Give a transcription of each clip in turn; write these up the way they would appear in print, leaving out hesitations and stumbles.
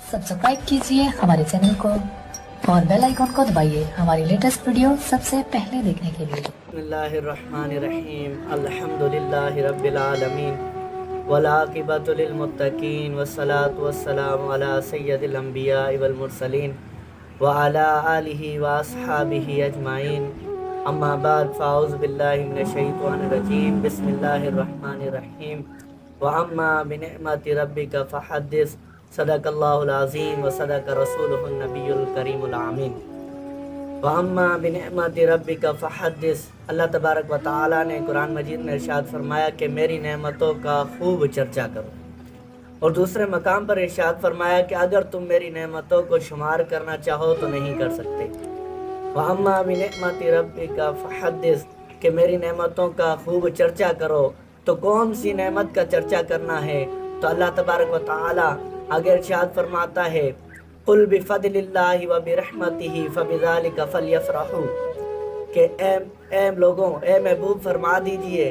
Subscribe कीजिए हमारे channel को और बेल आइकॉन को दबाइए हमारी लेटेस्ट वीडियो सबसे पहले देखने के लिए। बिस्मिल्लाहिर्रहमानिर्रहीम अल्हम्दुलिल्लाहि रब्बिल आलमीन वलाक़िबतु लिल मुत्तक़ीन वस्सलातु वस्सलामु अला सय्यदिल अंबिया वल मुरसलीन व अला आलिहि व अस्हाबिहि अजमाइन अम्मा बाद फ़ाऊज़ु बिल्लाहि मिनश शैतानिर रजीम बिस्मिल्लाहिर्रहमानिर्रहीम व अम्मा बिनिअमति रब्बिका फ़हद्दिस सदक़ल्लाहुल अज़ीम व सदक़ रसूलुहुन नबियुल करीमुल आमीन व अम्मा बिनिअमति रब्बिका फ़हद्दिस। अल्लाह तबारक व तआला ने कुरान मजीद में इरशाद फरमाया कि मेरी नेमतों का खूब चर्चा करो, और दूसरे मकाम पर इरशाद फरमाया कि अगर तुम मेरी नेमतों को शुमार करना चाहो तो नहीं कर सकते। व अम्मा बिनिअमति रब्बिका फ़हद्दिस कि मेरी नेमतों का खूब चर्चा करो। तो कौन सी नेमत का चर्चा करना है? तो अल्लाह तबारक व तआला आगे इरशाद फरमाता है, कुल बिफ़ज़लिल्लाहि व बिरहमतिही फ़बिज़ालिका फ़लयफ़रहू कि ए लोगों, ए महबूब फरमा दीजिए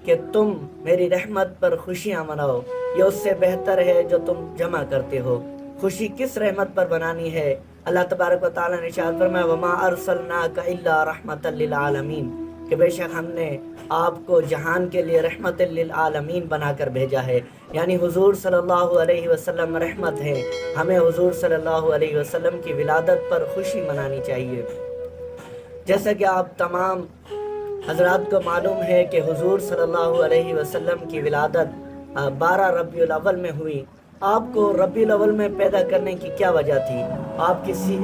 कि तुम मेरी रहमत पर खुशियाँ मनाओ, ये उससे बेहतर है जो तुम जमा करते हो। खुशी किस रहमत पर बनानी है? अल्लाह तबारक व तआला ने इरशाद फरमाया, वमा अरसलनाका इल्ला रहमतल लिल आलमीन कि बेशक हमने आपको जहान के लिए रहमतल लिल आलमीन बनाकर भेजा है। यानी हुजूर सल्लल्लाहु अलैहि वसल्लम रहमत है। हमें हुजूर सल्लल्लाहु अलैहि वसल्लम की विलादत पर खुशी मनानी चाहिए। जैसा कि आप तमाम हजरात को मालूम है कि हुजूर सल्लल्लाहु अलैहि वसल्लम की विलादत 12 रबीउल अव्वल में हुई। आपको रबीउल अव्वल में पैदा करने की क्या वजह थी?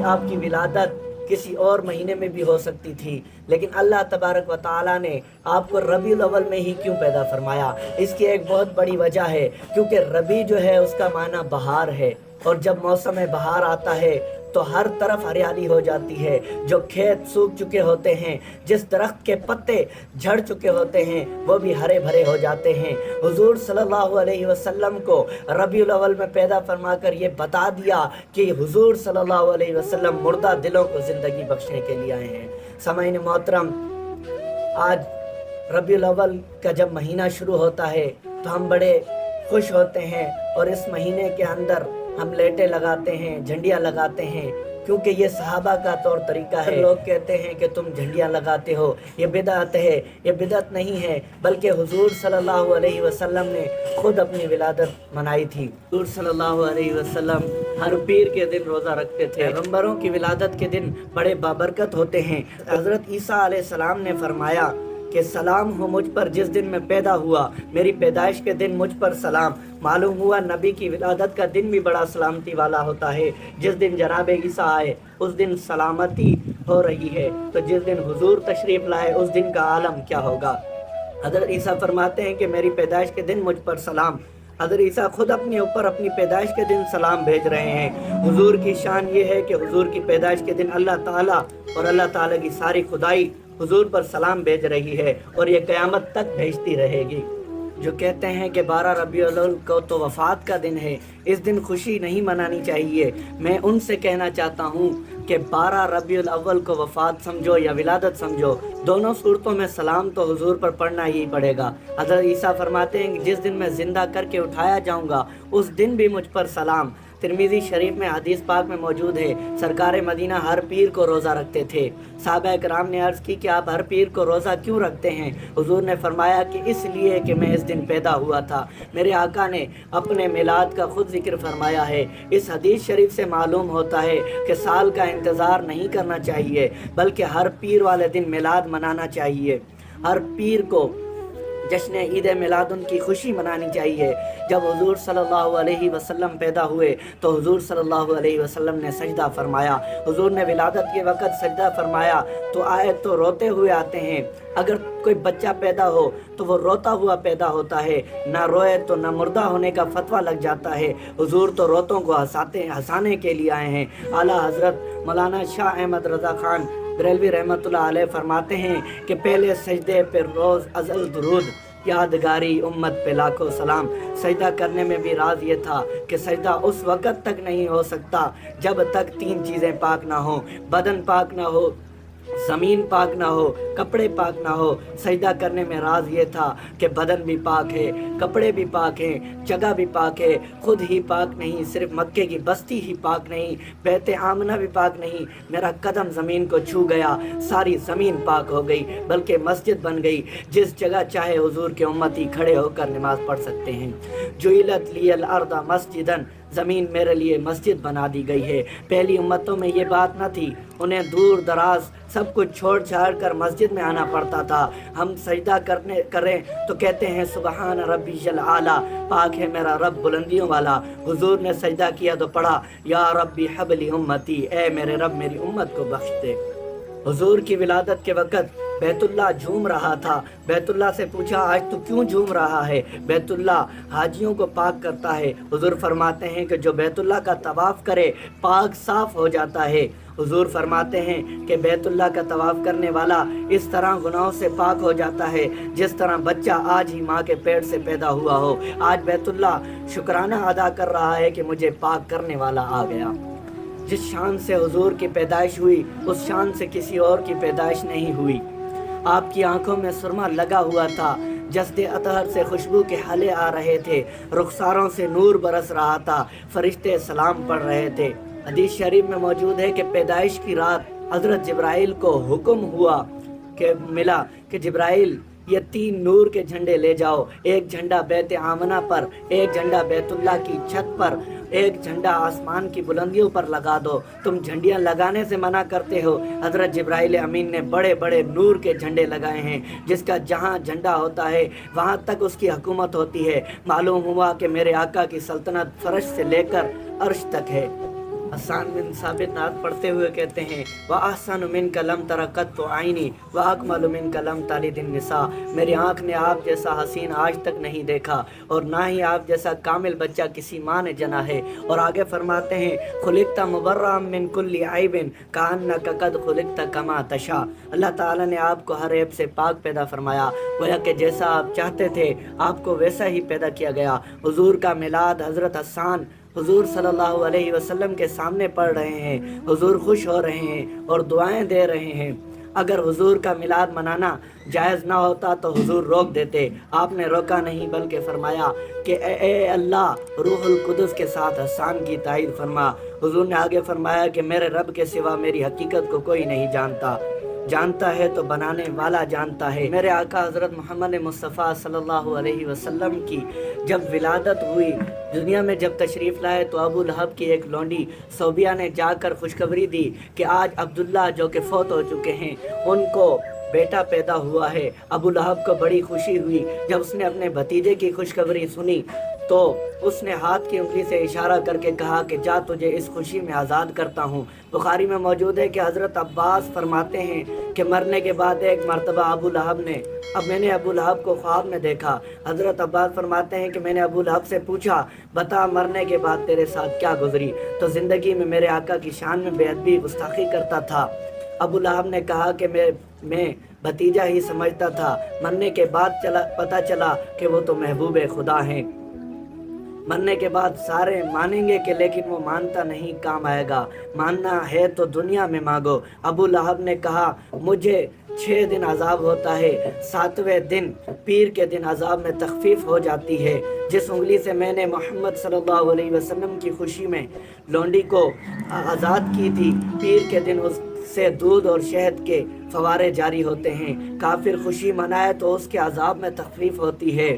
आपकी विलादत किसी और महीने में भी हो सकती थी, लेकिन अल्लाह तबारक व तआला ने आपको रबीउल अव्वल में ही क्यों पैदा फरमाया? इसकी एक बहुत बड़ी वजह है, क्योंकि रबी जो है उसका माना बहार है, और जब मौसम बहार आता है तो हर तरफ हरियाली हो जाती है। जो खेत सूख चुके होते हैं, जिस दरख्त के पत्ते झड़ चुके होते हैं, वो भी हरे भरे हो जाते हैं। हुजूर सल्लल्लाहु अलैहि वसल्लम को रबीउल अव्वल में पैदा फरमाकर ये बता दिया कि हुजूर सल्लल्लाहु अलैहि वसल्लम मुर्दा दिलों को ज़िंदगी बख्शने के लिए आए हैं। सामाईन मोहतरम, आज रबीउल अव्वल का जब महीना शुरू होता है तो हम बड़े खुश होते हैं, और इस महीने के अंदर हम लेटे लगाते हैं, झंडियाँ लगाते हैं, क्योंकि ये सहाबा का तौर तरीका है। लोग कहते हैं कि तुम झंडियाँ लगाते हो, ये बिदअत है। ये बिदअत नहीं है, बल्कि हुजूर सल्लल्लाहु अलैहि वसल्लम ने खुद अपनी विलादत मनाई थी। हुजूर सल्लल्लाहु अलैहि वसल्लम हर पीर के दिन रोज़ा रखते थे। पैगंबरों की विलादत के दिन बड़े बाबरकत होते हैं। हज़रत ईसा अलैहिस्सलाम ने फरमाया कि सलाम हो मुझ पर जिस दिन मैं पैदा हुआ, मेरी पैदाइश के दिन मुझ पर सलाम। मालूम हुआ नबी की विलादत का दिन भी बड़ा सलामती वाला होता है। जिस दिन जनाब ईसा आए उस दिन सलामती हो रही है, तो जिस दिन हुजूर तशरीफ़ लाए उस दिन का आलम क्या होगा। हज़रत ईसा फरमाते हैं कि मेरी पैदाइश के दिन मुझ पर सलाम। हज़रत ईसा खुद अपने ऊपर अपनी पैदाइश के दिन सलाम भेज रहे हैं। हुजूर की शान ये है कि हुजूर की पैदाइश के दिन अल्लाह ताला और अल्लाह ताला की सारी खुदाई हुजूर पर सलाम भेज रही है, और ये क़यामत तक भेजती रहेगी। जो कहते हैं कि 12 रबीउल अव्वल को तो वफ़ात का दिन है, इस दिन खुशी नहीं मनानी चाहिए। मैं उनसे कहना चाहता हूँ कि 12 रबीउल अव्वल को वफ़ात समझो या विलादत समझो, दोनों सूरतों में सलाम तो हुजूर पर पढ़ना ही पड़ेगा। हज़रत ईसा फरमाते हैं कि जिस दिन मैं ज़िंदा करके उठाया जाऊँगा उस दिन भी मुझ पर सलाम। तिरमिज़ी शरीफ में हदीस पाक में मौजूद है, सरकार मदीना हर पीर को रोज़ा रखते थे। सहाबा कराम ने अर्ज़ की कि आप हर पीर को रोज़ा क्यों रखते हैं? हुजूर ने फरमाया कि इसलिए कि मैं इस दिन पैदा हुआ था। मेरे आका ने अपने मिलाद का खुद जिक्र फरमाया है। इस हदीस शरीफ से मालूम होता है कि साल का इंतज़ार नहीं करना चाहिए, बल्कि हर पीर वाले दिन मिलाद मनाना चाहिए। हर पीर को जश्न ईद मिलाद उनकी खुशी मनानी चाहिए। जब हुजूर सल्लल्लाहु अलैहि वसल्लम पैदा हुए तो हुजूर सल्लल्लाहु अलैहि वसल्लम ने सजदा फरमाया। हुजूर ने विलादत के वक़्त सजदा फरमाया तो आए तो रोते हुए आते हैं। अगर कोई बच्चा पैदा हो तो वो रोता हुआ पैदा होता है, ना रोए तो ना मुर्दा होने का फतवा लग जाता है। हुजूर तो रोतों को हंसाने के लिए आए हैं। आला हज़रत मौलाना शाह अहमद रज़ा ख़ान बरेलवी रहमतुल्लाह अलैह फरमाते हैं कि पहले सजदे पर रोज़ अज़ल दुरूद, यादगारी उम्मत पे लाखों सलाम। सजदा करने में भी राज ये था कि सजदा उस वक़्त तक नहीं हो सकता जब तक 3 चीज़ें पाक ना हो। बदन पाक ना हो, ज़मीन पाक ना हो, कपड़े पाक ना हो। सजदा करने में राज ये था कि बदन भी पाक है, कपड़े भी पाक हैं, जगह भी पाक है। खुद ही पाक नहीं, सिर्फ मक्के की बस्ती ही पाक नहीं, बैत आमना भी पाक नहीं, मेरा कदम ज़मीन को छू गया, सारी ज़मीन पाक हो गई, बल्कि मस्जिद बन गई। जिस जगह चाहे हुजूर के उम्मती खड़े होकर नमाज पढ़ सकते हैं। जुइलत लियल अर्दा मस्जिदन, ज़मीन मेरे लिए मस्जिद बना दी गई है। पहली उम्मतों में ये बात न थी, उन्हें दूर दराज सब कुछ छोड़ छाड़ कर मस्जिद में आना पड़ता था। हम सजदा करें तो कहते हैं सुबहान रब्बियल आला, पाक है मेरा रब बुलंदियों वाला। हुजूर ने सजदा किया तो पढ़ा या रब्बी हबली उम्मती, ए मेरे रब मेरी उम्मत को बख्श दे। हुजूर की विलादत के वक़्त बैतुल्लाह झूम रहा था। बैतुल्लाह से पूछा आज तू क्यों झूम रहा है? बैतुल्लाह हाजियों को पाक करता है। हुजूर फरमाते हैं कि जो बैतुल्लाह का तवाफ़ करे पाक साफ़ हो जाता है। हुजूर फरमाते हैं कि बैतुल्लाह का तवाफ़ करने वाला इस तरह गुनाहों से पाक हो जाता है जिस तरह बच्चा आज ही माँ के पेट से पैदा हुआ हो। आज बैतुल्लाह शुक्राना अदा कर रहा है कि मुझे पाक करने वाला आ गया। जिस शान से हुजूर की पैदाइश हुई उस शान से किसी और की पैदाइश नहीं हुई। आपकी आंखों में सुरमा लगा हुआ था, जस्दे अतहर से खुशबू के हले आ रहे थे, रुखसारों से नूर बरस रहा था, फरिश्ते सलाम पढ़ रहे थे। हदीस शरीफ में मौजूद है कि पैदाइश की रात हज़रत जिब्राइल को हुक्म हुआ कि मिला कि जिब्राइल ये 3 नूर के झंडे ले जाओ, एक झंडा बैत आमना पर, एक झंडा बैतुल्लाह की छत पर, एक झंडा आसमान की बुलंदियों पर लगा दो। तुम झंडियाँ लगाने से मना करते हो। हज़रत जिब्राइल अमीन ने बड़े बड़े नूर के झंडे लगाए हैं, जिसका जहाँ झंडा होता है वहाँ तक उसकी हुकूमत होती है। मालूम हुआ कि मेरे आका की सल्तनत फर्श से लेकर अर्श तक है। हसन बिन साबित नात पढ़ते हुए कहते हैं व अहसन मिन कलम तरकत तो आईनी व अकमल मिन कलम तालिदिन निसा, मेरी आँख ने आप जैसा हसीन आज तक नहीं देखा और ना ही आप जैसा कामिल बच्चा किसी माँ ने जना है। और आगे फरमाते हैं खुलिकता मुबर्रम मिन कुल्ली आइबिन कान्नका कद खुलिकता कमा तशा, अल्लाह ताला ने आपको हर ऐब से पाक पैदा फरमाया, गोया कि जैसा आप चाहते थे आपको वैसा ही पैदा किया गया। हुजूर का मिलाद हज़रत हसन हुजूर सल्लल्लाहु अलैहि वसल्लम के सामने पढ़ रहे हैं। हुजूर खुश हो रहे हैं और दुआएं दे रहे हैं। अगर हुजूर का मिलाद मनाना जायज़ ना होता तो हुजूर रोक देते। आपने रोका नहीं बल्कि फरमाया कि ए अल्लाह रूहुल कुदस के साथ हसन की ताईद फरमा। हुजूर ने आगे फरमाया कि मेरे रब के सिवा मेरी हकीकत को कोई नहीं जानता, जानता है तो बनाने वाला जानता है। मेरे आका हज़रत मोहम्मद मुस्तफ़ा सल्लल्लाहु अलैहि वसल्लम की जब विलादत हुई, दुनिया में जब तशरीफ़ लाए तो अबू लहब की एक लौंडी सोबिया ने जाकर खुशखबरी दी कि आज अब्दुल्ला जो कि फ़ौत हो चुके हैं उनको बेटा पैदा हुआ है। अबू लहब को बड़ी खुशी हुई। जब उसने अपने भतीजे की खुशखबरी सुनी तो उसने हाथ की उंगली से इशारा करके कहा कि जा तुझे इस खुशी में आज़ाद करता हूँ। बुखारी में मौजूद है कि हज़रत अब्बास फरमाते हैं कि मरने के बाद एक मरतबा मैंने अबू लहब को ख्वाब में देखा। हज़रत अब्बास फरमाते हैं कि मैंने अबू लहब से पूछा बता मरने के बाद तेरे साथ क्या गुजरी? तो ज़िंदगी में मेरे आका की शान में बेअदबी गुस्ताखी करता था। अबू लहब ने कहा कि मैं भतीजा ही समझता था, मरने के बाद पता चला कि वो तो महबूब खुदा हैं। मरने के बाद सारे मानेंगे कि लेकिन वो मानता नहीं काम आएगा, मानना है तो दुनिया में मांगो। अबू लहब ने कहा मुझे 6 दिन अजाब होता है, 7वें दिन पीर के दिन अजाब में तखफीफ हो जाती है। जिस उंगली से मैंने मोहम्मद सल्लल्लाहु अलैहि वसल्लम की खुशी में लौंडी को आज़ाद की थी, पीर के दिन उससे दूध और शहद के फवारे जारी होते हैं। काफिर खुशी मनाए तो उसके अजाब में तखफीफ होती है।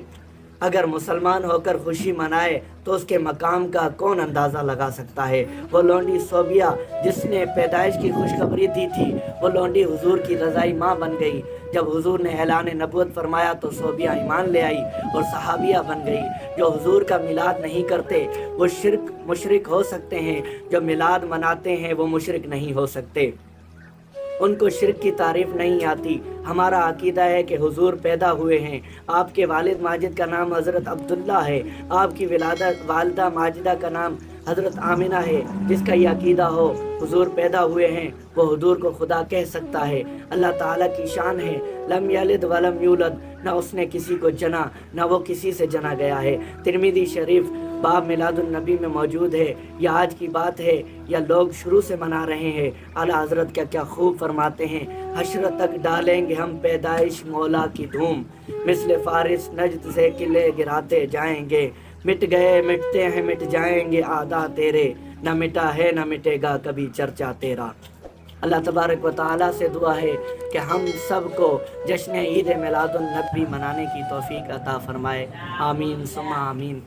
अगर मुसलमान होकर खुशी मनाए तो उसके मकाम का कौन अंदाज़ा लगा सकता है। वो लौंडी सोबिया जिसने पैदाइश की खुशखबरी दी थी, वो लौंडी हुजूर की रज़ाई माँ बन गई। जब हुजूर ने ऐलान नबूवत फरमाया तो सोबिया ईमान ले आई और सहाबिया बन गई। जो हुजूर का मिलाद नहीं करते वो मुशरिक हो सकते हैं, जो मिलाद मनाते हैं वो मुशरिक नहीं हो सकते। उनको शिर्क की तारीफ़ नहीं आती। हमारा अकीदा है कि हुजूर पैदा हुए हैं। आपके वालिद माजिद का नाम हज़रत अब्दुल्ला है। आपकी वालिदा माजिदा का नाम हज़रत आमिना है। जिसका ये अकीदा हो हुजूर पैदा हुए हैं वो हुजूर को खुदा कह सकता है। अल्लाह ताला की शान है लम यलिद वलम यूलद, ना उसने किसी को जना ना वो किसी से जना गया है। तिरमिज़ी शरीफ باب میلادالنبی میں موجود ہے، یا آج کی بات ہے یا لوگ شروع سے منا رہے ہیں۔ اعلیٰ حضرت کیا خوب فرماتے ہیں، حشر تک ڈالیں گے ہم پیدائش مولا کی دھوم، مثل فارس نجد سے قلعے گراتے جائیں گے، مٹ گئے مٹتے ہیں مٹ جائیں گے اعداء تیرے، نہ مٹا ہے نہ مٹے گا کبھی چرچا تیرا۔ اللہ تبارک و تعالیٰ سے دعا ہے کہ ہم سب کو جشن عید میلاد النبی منانے کی توفیق عطا فرمائے، آمین ثم آمین۔